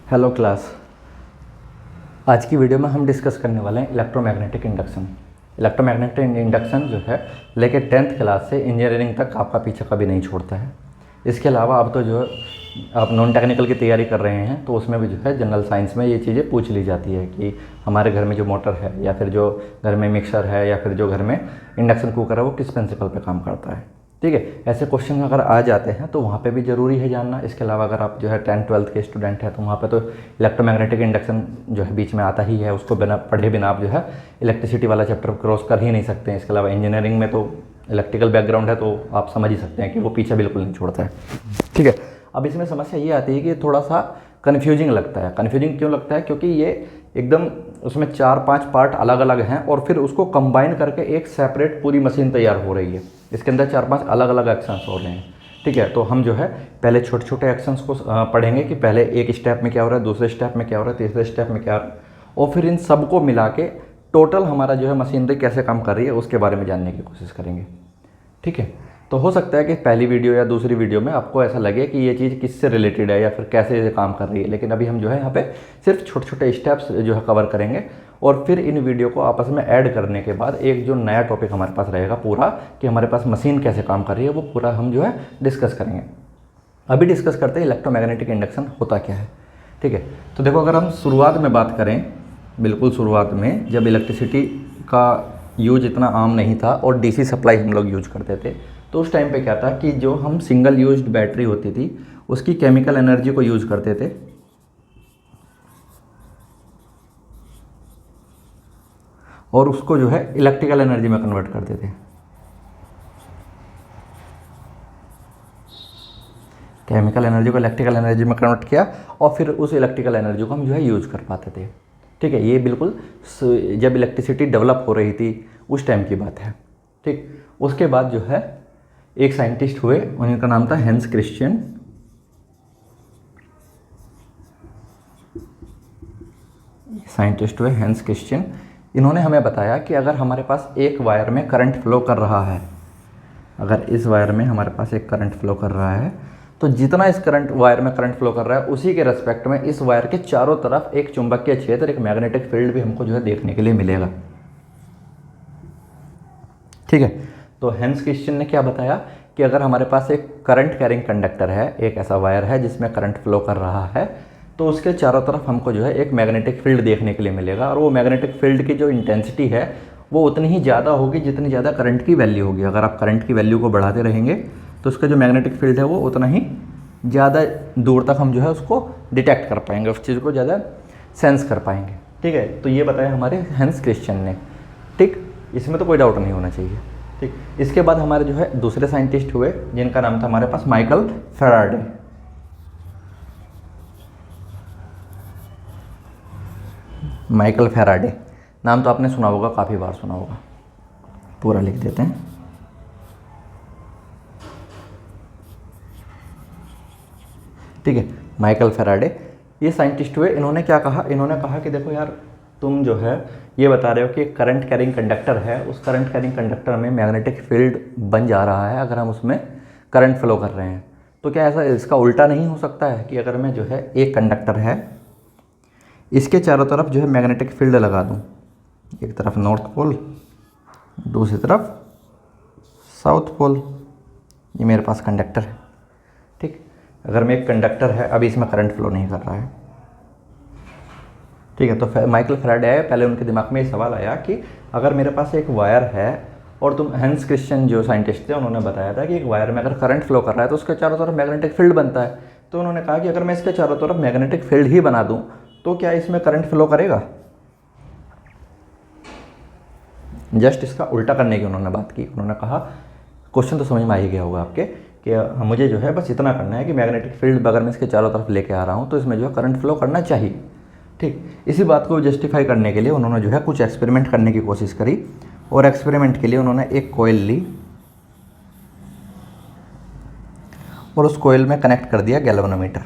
Hello class. आज की video में हम डिस्कस करने वाले हैं इलेक्ट्रोमैग्नेटिक इंडक्शन। इलेक्ट्रोमैग्नेटिक इंडक्शन जो है लेके 10th क्लास से इंजीनियरिंग तक आपका पीछे कभी नहीं छोड़ता है। इसके अलावा अब तो जो आप नॉन टेक्निकल की तैयारी कर रहे हैं तो उसमें भी जो है जनरल साइंस में ये चीज़ें पूछ ली जाती है कि हमारे घर में जो मोटर है या फिर जो घर में मिक्सर है या फिर जो घर में इंडक्शन कुकर है वो किस प्रिंसिपल पे काम करता है। ठीक है, ऐसे क्वेश्चन अगर आ जाते हैं तो वहाँ पे भी ज़रूरी है जानना। इसके अलावा अगर आप जो है 10th-12th के स्टूडेंट हैं तो वहाँ पे तो इलेक्ट्रोमैग्नेटिक इंडक्शन जो है बीच में आता ही है, उसको बिना पढ़े बिना आप जो है इलेक्ट्रिसिटी वाला चैप्टर क्रॉस कर ही नहीं सकते हैं। इसके अलावा इंजीनियरिंग में तो इलेक्ट्रिकल बैकग्राउंड है तो आप समझ ही सकते हैं कि वो पीछे बिल्कुल नहीं छोड़ता है। ठीक है, अब इसमें समस्या ये आती है कि थोड़ा सा कन्फ्यूजिंग लगता है। कन्फ्यूजिंग क्यों लगता है? क्योंकि ये एकदम उसमें 4-5 पार्ट अलग अलग हैं और फिर उसको कंबाइन करके एक सेपरेट पूरी मशीन तैयार हो रही है। इसके अंदर 4-5 अलग अलग एक्शंस हो रहे हैं। ठीक है, तो हम जो है पहले छोटे छोटे एक्शंस को पढ़ेंगे कि पहले एक स्टेप में क्या हो रहा है, दूसरे स्टेप में क्या हो रहा है, तीसरे स्टेप में क्या हो रहा है, और फिर इन सबको मिला के टोटल हमारा जो है मशीनरी कैसे काम कर रही है उसके बारे में जानने की कोशिश करेंगे। ठीक है, तो हो सकता है कि पहली वीडियो या दूसरी वीडियो में आपको ऐसा लगे कि ये चीज़ किससे रिलेटेड है या फिर कैसे ये काम कर रही है, लेकिन अभी हम जो है यहाँ पे सिर्फ छोटे छोटे स्टेप्स जो है कवर करेंगे और फिर इन वीडियो को आपस में ऐड करने के बाद एक जो नया टॉपिक हमारे पास रहेगा पूरा कि हमारे पास मशीन कैसे काम कर रही है वो पूरा हम जो है डिस्कस करेंगे। अभी डिस्कस करते हैं इलेक्ट्रोमैग्नेटिक इंडक्शन होता क्या है। ठीक है, तो देखो अगर हम शुरुआत में बात करें, बिल्कुल शुरुआत में जब इलेक्ट्रिसिटी का यूज इतना आम नहीं था और डीसी सप्लाई हम लोग यूज करते थे तो उस टाइम पे क्या था कि जो हम सिंगल यूज्ड बैटरी होती थी उसकी केमिकल एनर्जी को यूज करते थे और उसको जो है इलेक्ट्रिकल एनर्जी में कन्वर्ट करते थे। केमिकल एनर्जी को इलेक्ट्रिकल एनर्जी में कन्वर्ट किया और फिर उस इलेक्ट्रिकल एनर्जी को हम जो है यूज कर पाते थे। ठीक है, ये बिल्कुल जब इलेक्ट्रिसिटी डेवलप हो रही थी उस टाइम की बात है। ठीक, उसके बाद जो है एक साइंटिस्ट हुए, उनका नाम था हेंस क्रिश्चियन। साइंटिस्ट हुए हेंस क्रिश्चियन। इन्होंने हमें बताया कि अगर हमारे पास एक वायर में करंट फ्लो कर रहा है, अगर इस वायर में हमारे पास एक करंट फ्लो कर रहा है तो जितना इस करंट वायर में करंट फ्लो कर रहा है उसी के रेस्पेक्ट में इस वायर के चारों तरफ एक चुंबकीय क्षेत्र, एक मैग्नेटिक फील्ड भी हमको जो है देखने के लिए मिलेगा। ठीक है, तो हेंस क्रिश्चियन ने क्या बताया कि अगर हमारे पास एक करंट कैरिंग कंडक्टर है, एक ऐसा वायर है जिसमें करंट फ्लो कर रहा है, तो उसके चारों तरफ हमको जो है एक मैग्नेटिक फील्ड देखने के लिए मिलेगा और वो मैग्नेटिक फील्ड की जो इंटेंसिटी है वो उतनी ही ज़्यादा होगी जितनी ज़्यादा करंट की वैल्यू होगी। अगर आप करंट की वैल्यू को बढ़ाते रहेंगे तो उसका जो मैग्नेटिक फील्ड है वो उतना ही ज़्यादा दूर तक हम जो है उसको डिटेक्ट कर पाएंगे, उस चीज़ को ज़्यादा सेंस कर पाएंगे। ठीक है, तो ये बताया हमारे हेंस क्रिश्चियन ने। ठीक, इसमें तो कोई डाउट नहीं होना चाहिए। ठीक, इसके बाद हमारे जो है दूसरे साइंटिस्ट हुए जिनका नाम था हमारे पास माइकल फैराडे। माइकल फैराडे नाम तो आपने सुना होगा, काफ़ी बार सुना होगा। पूरा लिख देते हैं। ठीक है, माइकल फैराडे ये साइंटिस्ट हुए। इन्होंने क्या कहा? इन्होंने कहा कि देखो यार, तुम जो है ये बता रहे हो कि करंट कैरिंग कंडक्टर है, उस करंट कैरिंग कंडक्टर में मैग्नेटिक फील्ड बन जा रहा है अगर हम उसमें करंट फ्लो कर रहे हैं, तो क्या ऐसा इसका उल्टा नहीं हो सकता है कि अगर मैं जो है एक कंडक्टर है इसके चारों तरफ जो है मैग्नेटिक फील्ड लगा दूं, एक तरफ नॉर्थ पोल, दूसरी तरफ साउथ पोल, ये मेरे पास कंडक्टर है। ठीक, अगर मैं एक कंडक्टर है, अभी इसमें करंट फ्लो नहीं कर रहा है। ठीक है, तो माइकल फैराडे आए, पहले उनके दिमाग में ये सवाल आया कि अगर मेरे पास एक वायर है और तुम हेंस क्रिश्चियन जो साइंटिस्ट थे उन्होंने बताया था कि एक वायर में अगर करंट फ्लो कर रहा है तो उसके चारों तरफ मैग्नेटिक फील्ड बनता है। तो उन्होंने कहा कि अगर मैं इसके चारों तरफ मैग्नेटिक फील्ड ही बना दूं तो क्या इसमें करंट फ्लो करेगा? जस्ट इसका उल्टा करने की उन्होंने बात की। उन्होंने कहा, क्वेश्चन तो समझ में आ ही गया होगा आपके कि मुझे जो है बस इतना करना है कि मैग्नेटिक फील्ड अगर मैं इसके चारों तरफ लेके आ रहा हूँ तो इसमें जो है करंट फ्लो करना चाहिए। ठीक, इसी बात को जस्टिफाई करने के लिए उन्होंने जो है कुछ एक्सपेरिमेंट करने की कोशिश करी और एक्सपेरिमेंट के लिए उन्होंने एक कोयल ली और उस कोयल में कनेक्ट कर दिया गैल्वेनोमीटर।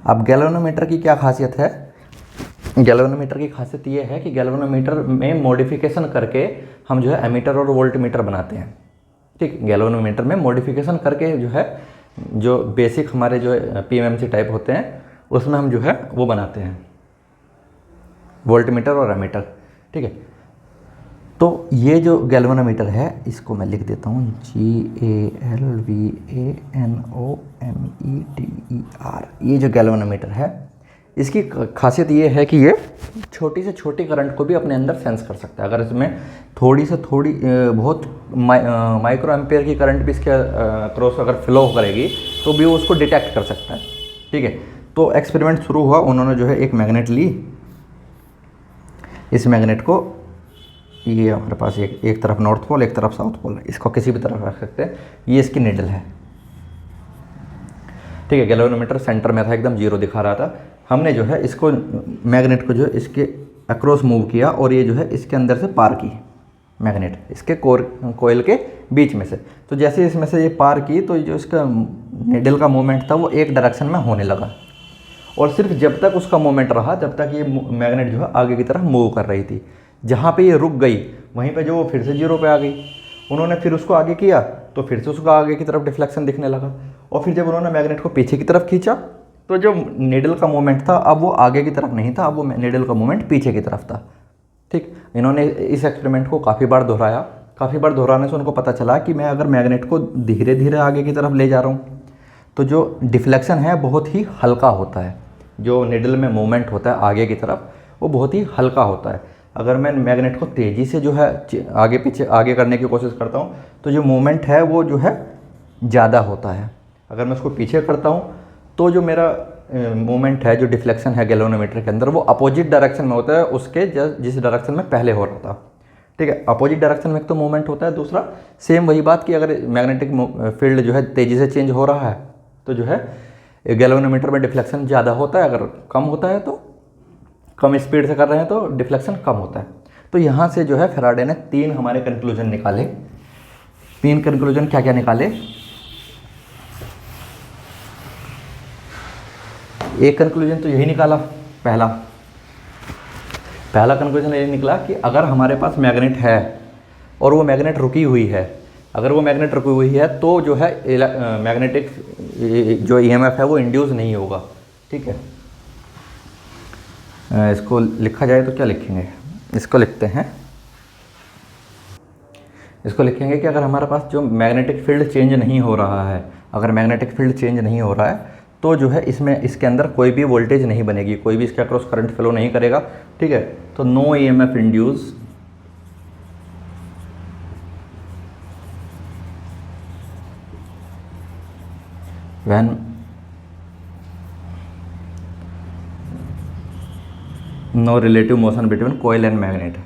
अब गैल्वेनोमीटर की क्या खासियत है? गैल्वेनोमीटर की खासियत ये है कि गैल्वेनोमीटर में मॉडिफिकेशन करके हम जो है एमीटर और वोल्टमीटर बनाते हैं। ठीक, गैल्वेनोमीटर में मॉडिफिकेशन करके जो है जो बेसिक हमारे जो PMMC टाइप होते हैं उसमें हम जो है वो बनाते हैं, वोल्टमीटर और एमीटर। ठीक है, तो ये जो गैल्वेनोमीटर है इसको मैं लिख देता हूँ GALVANOMETER। ये जो गैल्वेनोमीटर है इसकी खासियत ये है कि ये छोटी से छोटी करंट को भी अपने अंदर सेंस कर सकता है। अगर इसमें थोड़ी से थोड़ी बहुत माइक्रो एम्पेयर की करंट भी इसके क्रॉस अगर फ्लो करेगी तो भी वो उसको डिटेक्ट कर सकता है। ठीक है, तो एक्सपेरिमेंट शुरू हुआ, उन्होंने जो है एक मैग्नेट ली, इस मैग्नेट को, ये हमारे पास एक तरफ नॉर्थ पोल एक तरफ साउथ पोल है, इसको किसी भी तरफ रख सकते हैं, ये इसकी निडल है। ठीक है, गैल्वेनोमीटर सेंटर में था, एकदम जीरो दिखा रहा था। हमने जो है इसको मैग्नेट को जो है इसके अक्रॉस मूव किया और ये जो है इसके अंदर से पार की मैग्नेट, इसके कोयल के बीच में से। तो जैसे इसमें से ये पार की तो जो इसका निडल का मूवमेंट था वो एक डायरेक्शन में होने लगा, और सिर्फ जब तक उसका मूवमेंट रहा जब तक ये मैग्नेट जो है आगे की तरफ मूव कर रही थी। जहाँ पे ये रुक गई वहीं पे जो वो फिर से जीरो पे आ गई। उन्होंने फिर उसको आगे किया तो फिर से उसका आगे की तरफ डिफ्लेक्शन दिखने लगा, और फिर जब उन्होंने मैग्नेट को पीछे की तरफ खींचा तो जो निडल का मूवमेंट था अब वो आगे की तरफ नहीं था, अब वो निडल का मूवमेंट पीछे की तरफ था। ठीक, इन्होंने इस एक्सपेरिमेंट को काफ़ी बार दोहराया, काफ़ी बार दोहराने से उनको पता चला कि मैं अगर मैग्नेट को धीरे धीरे आगे की तरफ ले जा रहा हूँ तो जो डिफ्लेक्शन है बहुत ही हल्का होता है, जो निडल में मूवमेंट होता है आगे की तरफ वो बहुत ही हल्का होता है। अगर मैं मैग्नेट को तेज़ी से जो है आगे पीछे आगे करने की कोशिश करता हूँ तो जो मूवमेंट है वो जो है ज़्यादा होता है। अगर मैं उसको पीछे करता हूँ तो जो मेरा मूवमेंट है, जो डिफ्लेक्शन है गैल्वेनोमीटर के अंदर, वो अपोजिट डायरेक्शन में होता है उसके जिस डायरेक्शन में पहले हो रहा था। ठीक है, अपोजिट डायरेक्शन में एक तो मूवमेंट होता है, दूसरा सेम वही बात कि अगर मैग्नेटिक फील्ड जो है तेज़ी से चेंज हो रहा है तो जो है गैल्वेनोमीटर में डिफ्लेक्शन ज़्यादा होता है, अगर कम होता है तो कम स्पीड से कर रहे हैं तो डिफ्लेक्शन कम होता है। तो यहाँ से जो है फैराडे ने 3 हमारे कंक्लूजन निकाले। 3 कंक्लूजन क्या क्या निकाले? एक कंक्लूजन तो यही निकाला, पहला कंक्लूजन ये निकला कि अगर हमारे पास मैग्नेट है और वो मैग्नेट रुकी हुई है, अगर वो मैग्नेट रुकी हुई है तो जो है मैग्नेटिक जो EMF है वो इंड्यूस नहीं होगा। ठीक है, इसको लिखा जाए तो क्या लिखेंगे, इसको लिखते हैं, इसको लिखेंगे कि अगर हमारे पास जो मैग्नेटिक फील्ड चेंज नहीं हो रहा है, अगर मैग्नेटिक फील्ड चेंज नहीं हो रहा है तो जो है इसमें इसके अंदर कोई भी वोल्टेज नहीं बनेगी, कोई भी इसके अक्रॉस करंट फ्लो नहीं करेगा। ठीक है, तो no EMF induce when no relative motion between coil and magnet.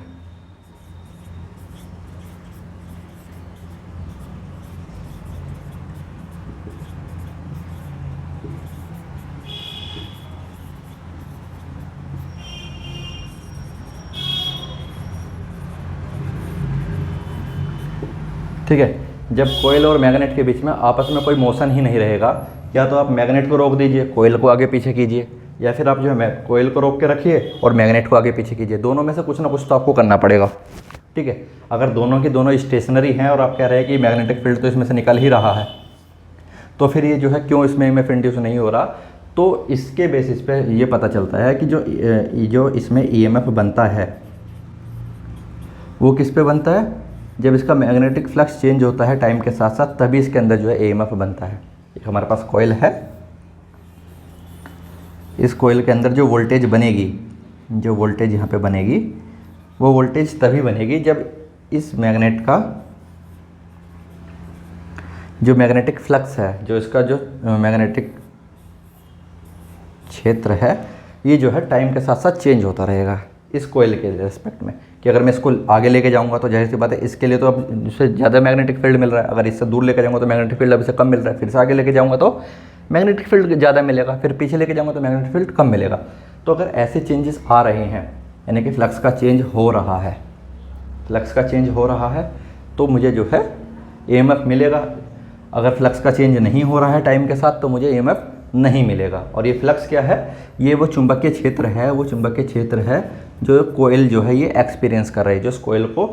ठीक है, जब कोयल और मैग्नेट के बीच में आपस में कोई मोशन ही नहीं रहेगा, या तो आप मैग्नेट को रोक दीजिए, कोयल को आगे पीछे कीजिए, या फिर आप जो है कोयल को रोक के रखिए और मैग्नेट को आगे पीछे कीजिए, दोनों में से कुछ ना कुछ तो आपको करना पड़ेगा। ठीक है, अगर दोनों की दोनों स्टेशनरी हैं और आप कह रहे हैं कि मैग्नेटिक फील्ड तो इसमें से निकल ही रहा है, तो फिर ये जो है क्यों इसमें EMF इंड्यूस नहीं हो रहा? तो इसके बेसिस पे ये पता चलता है कि जो इसमें EMF बनता है वो किस पे बनता है? जब इसका मैग्नेटिक फ्लक्स चेंज होता है टाइम के साथ साथ, तभी इसके अंदर जो है EMF बनता है। एक हमारे पास कॉइल है, इस कॉइल के अंदर जो वोल्टेज बनेगी, जो वोल्टेज यहाँ पे बनेगी, वो वोल्टेज तभी बनेगी जब इस मैग्नेट का जो मैग्नेटिक फ्लक्स है, जो इसका जो मैग्नेटिक क्षेत्र है, ये जो है टाइम के साथ साथ चेंज होता रहेगा इस कोयल के रेस्पेक्ट में। कि अगर मैं इसको आगे लेके जाऊंगा तो जाहिर सी बात है इसके लिए तो अब इससे ज़्यादा मैग्नेटिक फील्ड मिल रहा है, अगर इससे दूर लेके जाऊंगा तो मैग्नेटिक फील्ड अब इससे कम मिल रहा है, फिर से आगे लेके जाऊंगा तो मैग्नेटिक फील्ड ज़्यादा मिलेगा, फिर पीछे लेके जाऊंगा तो मैग्नेटिक फील्ड कम मिलेगा। तो अगर ऐसे चेंजेस आ रहे हैं, यानी कि फ्लक्स का चेंज हो रहा है, फ्लक्स का चेंज हो रहा है, तो मुझे जो है EMF मिलेगा। अगर फ्लक्स का चेंज नहीं हो रहा है टाइम के साथ तो मुझे EMF नहीं मिलेगा। और ये फ्लक्स क्या है? ये वो चुंबकीय क्षेत्र है, वो चुंबकीय क्षेत्र है जो कोयल जो है ये एक्सपीरियंस कर रही है, जो इस कोयल को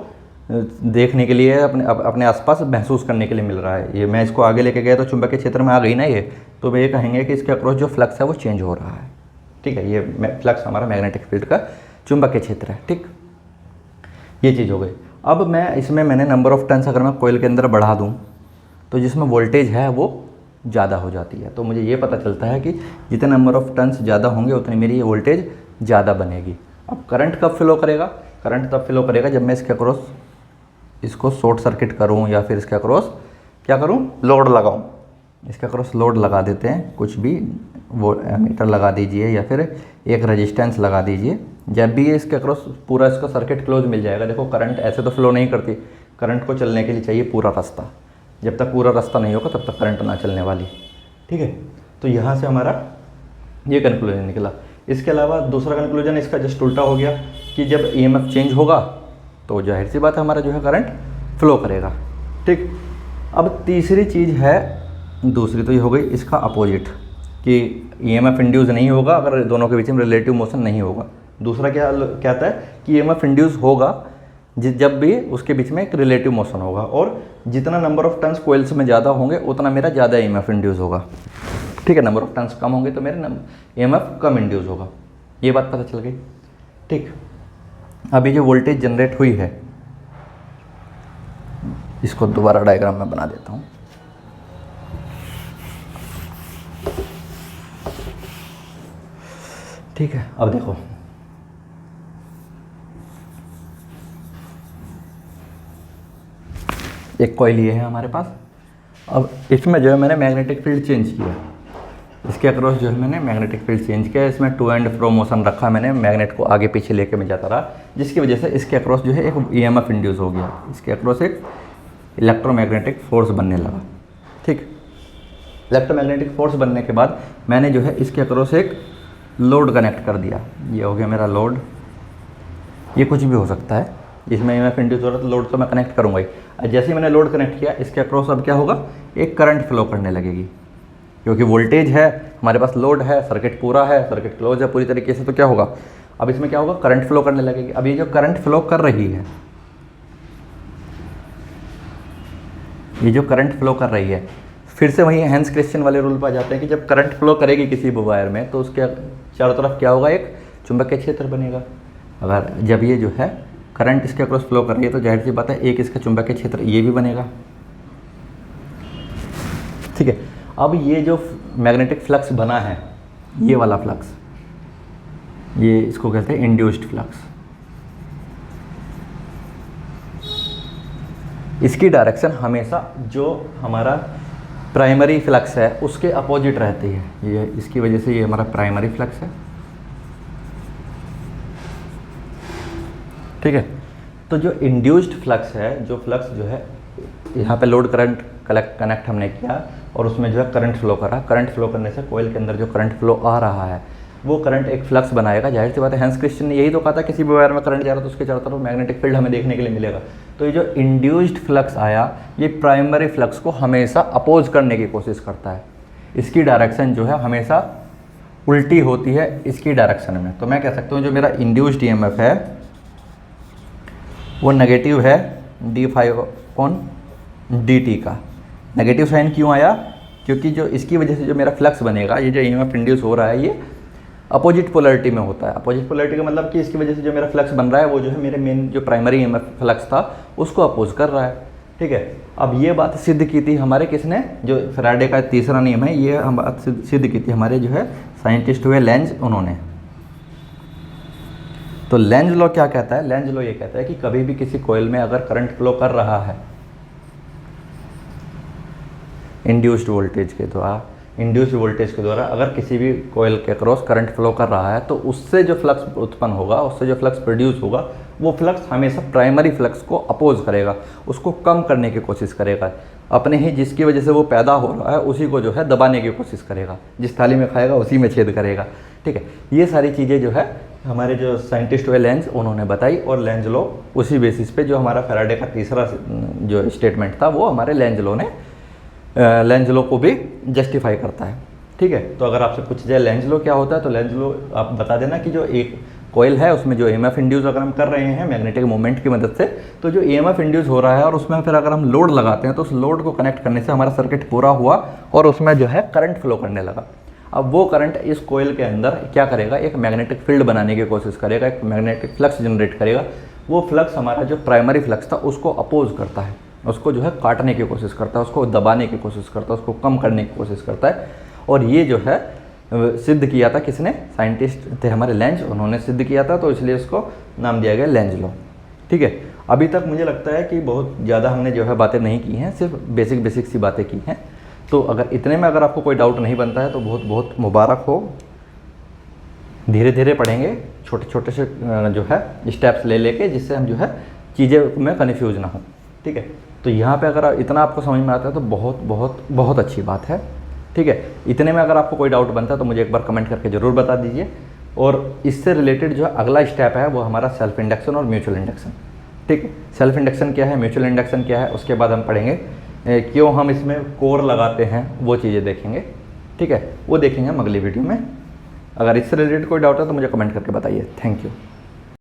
देखने के लिए, अपने आसपास महसूस करने के लिए मिल रहा है। ये मैं इसको आगे लेके गया तो चुंबकीय क्षेत्र में आ गई ना ये, तो वे ये कहेंगे कि इसके अक्रॉस जो फ्लक्स है वो चेंज हो रहा है। ठीक है, ये फ्लक्स हमारा मैग्नेटिक फील्ड का चुंबकीय क्षेत्र है। ठीक, ये चीज़ हो गई। अब मैंने नंबर ऑफ टर्न्स अगर मैं कोयल के अंदर बढ़ा दूँ तो जिसमें वोल्टेज है वो ज़्यादा हो जाती है। तो मुझे ये पता चलता है कि जितने नंबर ऑफ टर्न्स ज़्यादा होंगे उतनी मेरी ये वोल्टेज ज़्यादा बनेगी। अब करंट कब फ्लो करेगा? करंट तब फ्लो करेगा जब मैं इसके अक्रॉस इसको शॉर्ट सर्किट करूं, या फिर इसके अक्रॉस क्या करूं, लोड लगाऊं। इसके अक्रॉस लोड लगा देते हैं, कुछ भी वो मीटर लगा दीजिए या फिर एक रेजिस्टेंस लगा दीजिए। जब भी इसके अक्रॉस पूरा इसका सर्किट क्लोज मिल जाएगा। देखो करंट ऐसे तो फ्लो नहीं करती, करंट को चलने के लिए चाहिए पूरा रास्ता। जब तक पूरा रास्ता नहीं होगा तब तक करंट ना चलने वाली। ठीक है, तो यहाँ से हमारा ये कंक्लूजन निकला। इसके अलावा दूसरा कंक्लूजन इसका जस्ट उल्टा हो गया कि जब ईएमएफ चेंज होगा तो जाहिर सी बात है हमारा जो है करंट फ्लो करेगा। ठीक, अब तीसरी चीज़ है, दूसरी तो ये हो गई इसका अपोजिट कि ईएमएफ इंड्यूस नहीं होगा अगर दोनों के बीच में रिलेटिव मोशन नहीं होगा। दूसरा क्या कहता है कि ईएमएफ इंड्यूस होगा जब भी उसके बीच में एक रिलेटिव मोशन होगा, और जितना नंबर ऑफ टर्न्स कोइल्स में ज़्यादा होंगे उतना मेरा ज़्यादा ईएमएफ इंड्यूस होगा। ठीक है, नंबर ऑफ टर्न्स कम होंगे तो मेरे ईएमएफ कम इंड्यूस होगा। ये बात पता चल गई। ठीक, अभी जो वोल्टेज जनरेट हुई है इसको दोबारा डायग्राम में बना देता हूँ। ठीक है, अब देखो एक कॉइल ये है हमारे पास। अब इसमें जो है मैंने मैग्नेटिक फील्ड चेंज किया, इसके अक्रॉस जो है मैंने मैग्नेटिक फील्ड चेंज किया। इसमें टू एंड फ्रो मोशन रखा मैंने, मैग्नेट को आगे पीछे लेके मैं जाता रहा, जिसकी वजह से इसके अक्रॉस जो है एक ईएमएफ इंड्यूस हो गया। इसके अक्रॉस एक इलेक्ट्रोमैग्नेटिक फोर्स बनने लगा। ठीक, इलेक्ट्रोमैग्नेटिक फोर्स बनने के बाद मैंने जो है इसके अक्रॉस एक लोड कनेक्ट कर दिया। ये हो गया मेरा लोड। ये कुछ भी हो सकता है, इसमें ईएमएफ इंड्यूस हो रहा है तो लोड तो मैं कनेक्ट करूँगा ही। जैसे ही मैंने लोड कनेक्ट किया इसके अक्रॉस अब क्या होगा, एक करंट फ्लो करने लगेगी, क्योंकि वोल्टेज है हमारे पास, लोड है, सर्किट पूरा है, सर्किट क्लोज है पूरी तरीके से। तो क्या होगा, अब इसमें क्या होगा, करंट फ्लो करने लगेगी। अब ये जो करंट फ्लो कर रही है, ये जो करंट फ्लो कर रही है, फिर से वही हैंस क्रिश्चियन वाले रूल पर आ जाते हैं कि जब करंट फ्लो करेगी किसी भी वायर में तो उसके चारों तरफ क्या होगा, एक चुंबकीय क्षेत्र बनेगा। अगर जब ये जो है करंट इसके अक्रॉस फ्लो कर रही है तो जाहिर सी बात है एक इसका चुंबकीय क्षेत्र ये भी बनेगा। ठीक है, अब ये जो मैग्नेटिक फ्लक्स बना है, ये वाला फ्लक्स, ये इसको कहते हैं इंड्यूस्ड फ्लक्स। इसकी डायरेक्शन हमेशा जो हमारा प्राइमरी फ्लक्स है उसके अपोजिट रहती है। ये इसकी वजह से ये हमारा प्राइमरी फ्लक्स है। ठीक है, तो जो इंड्यूस्ड फ्लक्स है, जो फ्लक्स जो है यहाँ पे लोड करंट कनेक्ट हमने किया और उसमें जो है करंट फ्लो करा। करंट फ्लो करने से कोयल के अंदर जो करंट फ्लो आ रहा है वो करंट एक फ्लक्स बनाएगा। जाहिर सी बात है हैंस क्रिश्चियन ने यही तो कहा था, किसी भी वायर में करंट जा रहा है तो उसके चारों तरफ मैग्नेटिक फील्ड हमें देखने के लिए मिलेगा। तो ये जो इंड्यूस्ड फ्लक्स आया, ये प्राइमरी फ्लक्स को हमेशा अपोज करने की कोशिश करता है। इसकी डायरेक्शन जो है हमेशा उल्टी होती है इसकी डायरेक्शन में। तो मैं कह सकता हूँ जो मेरा इंड्यूस्ड ईएमएफ है वो नेगेटिव है d∅/dt का। नेगेटिव साइन क्यों आया, क्योंकि जो इसकी वजह से जो मेरा फ्लक्स बनेगा, ये जो ईएमएफ इंड्यूस हो रहा है ये अपोजिट पोलैरिटी में होता है। अपोजिट पोलैरिटी का मतलब कि इसकी वजह से जो मेरा फ्लक्स बन रहा है वो जो है मेरे मेन जो प्राइमरी ईएमएफ फ्लक्स था उसको अपोज कर रहा है। ठीक है, अब ये बात सिद्ध की थी हमारे किसने, जो फैराडे का तीसरा नियम है, ये हम बात सिद्ध की थी हमारे जो है साइंटिस्ट हुए लेंज, उन्होंने। तो लेंज लॉ क्या कहता है, लेंज लॉ ये कहता है कि कभी भी किसी कोयल में अगर करंट फ्लो कर रहा है इंड्यूस्ड वोल्टेज के द्वारा अगर किसी भी कोयल के क्रॉस करंट फ्लो कर रहा है तो उससे जो फ्लक्स उत्पन्न होगा, उससे जो फ्लक्स प्रोड्यूस होगा, वो फ्लक्स हमेशा प्राइमरी फ्लक्स को अपोज करेगा, उसको कम करने की कोशिश करेगा। अपने ही जिसकी वजह से वो पैदा हो रहा है उसी को जो है दबाने की कोशिश करेगा, जिस थाली में खाएगा उसी में छेद करेगा। ठीक है, ये सारी चीज़ें जो है हमारे जो साइंटिस्ट हुए लेंज, उन्होंने बताई, और लेंज लॉ उसी बेसिस पे जो हमारा फैराडे का तीसरा जो स्टेटमेंट था वो हमारे लेंज लॉ को भी जस्टिफाई करता है। ठीक है, तो अगर आपसे पूछ जाए लेंज लॉ क्या होता है तो लेंज लॉ आप बता देना कि जो एक कोयल है उसमें जो EMF इंड्यूस अगर हम कर रहे हैं मैग्नेटिक मोमेंट की मदद से, तो जो EMF इंड्यूस हो रहा है और उसमें फिर अगर हम लोड लगाते हैं तो उस लोड को कनेक्ट करने से हमारा सर्किट पूरा हुआ और उसमें जो है करंट फ्लो करने लगा। अब वो करंट इस कोयल के अंदर क्या करेगा, एक मैग्नेटिक फील्ड बनाने की कोशिश करेगा, एक मैग्नेटिक फ्लक्स जनरेट करेगा। वो फ्लक्स हमारा जो प्राइमरी फ्लक्स था उसको अपोज करता है, उसको जो है काटने की कोशिश करता है, उसको दबाने की कोशिश करता है, उसको कम करने की कोशिश करता है। और ये जो है सिद्ध किया था किसने, साइंटिस्ट थे हमारे लेंज, उन्होंने सिद्ध किया था, तो इसलिए इसको नाम दिया गया लेंज लॉ। ठीक है, अभी तक मुझे लगता है कि बहुत ज़्यादा हमने जो है बातें नहीं की हैं, सिर्फ बेसिक सी बातें की हैं। तो अगर इतने में अगर आपको कोई डाउट नहीं बनता है तो बहुत बहुत मुबारक हो। धीरे धीरे पढ़ेंगे, छोटे छोटे से जो है स्टेप्स ले लेके, जिससे हम जो है चीज़ें में कन्फ्यूज ना हो। ठीक है, तो यहाँ पे अगर इतना आपको समझ में आता है तो बहुत बहुत बहुत अच्छी बात है। ठीक है, इतने में अगर आपको कोई डाउट बनता है तो मुझे एक बार कमेंट करके ज़रूर बता दीजिए। और इससे रिलेटेड जो अगला स्टेप है वो हमारा सेल्फ इंडक्शन और म्यूचुअल इंडक्शन। ठीक है, सेल्फ इंडक्शन क्या है, म्यूचुअल इंडक्शन क्या है, उसके बाद हम पढ़ेंगे क्यों हम इसमें कोर लगाते हैं, वो चीज़ें देखेंगे। ठीक है, वो देखेंगे हम अगली वीडियो में। अगर इससे रिलेटेड कोई डाउट है तो मुझे कमेंट करके बताइए। Thank you.